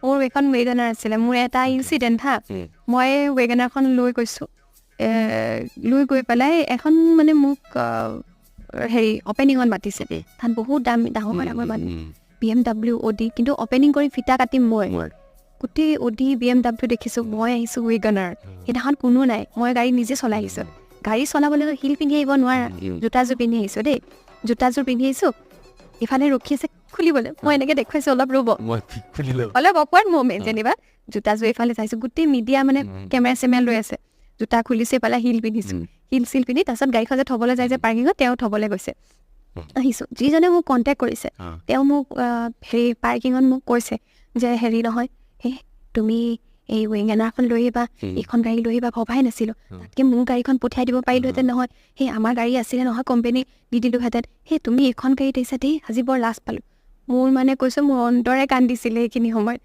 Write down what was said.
মোৰ এখন ৱেগনাৰ আছিলে মোৰ এটা ইনচিডেণ্ট হা মই ৱেগনাৰখন লৈ গৈছোঁ লৈ গৈ পেলাই এখন মানে মোক হেৰি অপেনিঙত মাতিছে তাত বহুত ডাঙৰ মানুহ BMW OD কিন্তু অপেনিং কৰি ফিটা কাটিম মই গোটেই OD BMW দেখিছোঁ মই আহিছোঁ ৱেগনাৰ সেইদিনাখন কোনো নাই মই গাড়ী নিজে চলাই আহিছোঁ গাড়ী চলাবলৈ হিল পিন্ধি আহিব নোৱাৰা জোতাযোৰ পিন্ধি আহিছোঁ দেই জোতাযোৰ পিন্ধি আহিছোঁ ইফালে ৰখি আছে খুলিবলৈ মই এনেকৈ দেখুৱাইছোঁ অলপ ৰ'ব অলপ অকৱাৰ্ড ম'মেণ্ট যেনিবা জোতাযোৰ এইফালে চাইছোঁ গোটেই মিডিয়া মানে কেমেৰা লৈ আছে জোতা খুলিছে এইফালে হিল পিন্ধিছোঁ হিল চিল পিন্ধি তাৰপিছত গাড়ীখন যে থ'বলৈ যায় যে পাৰ্কিঙত তেওঁ থ'বলৈ গৈছে আহিছোঁ যিজনে মোক কণ্টেক্ট কৰিছে তেওঁ মোক হেৰি পাৰ্কিঙত মোক কৈছে যে হেৰি নহয় তুমি এই ৱেগনাৰখন লৈ আহিবা এইখন গাড়ী লৈ আহিবা ভবাই নাছিলোঁ তাতকৈ মোৰ গাড়ীখন পঠিয়াই দিব পাৰিলোহেঁতেন নহয় আমাৰ গাড়ী আছিলে নহয় কোম্পেনী দি দিলোহেঁতেন তুমি এইখন গাড়ীত আহিছা দেই আজি বৰ লাজ পালোঁ মোৰ মানে কৈছোঁ মোৰ অন্তৰে কান্দিছিলে সেইখিনি সময়ত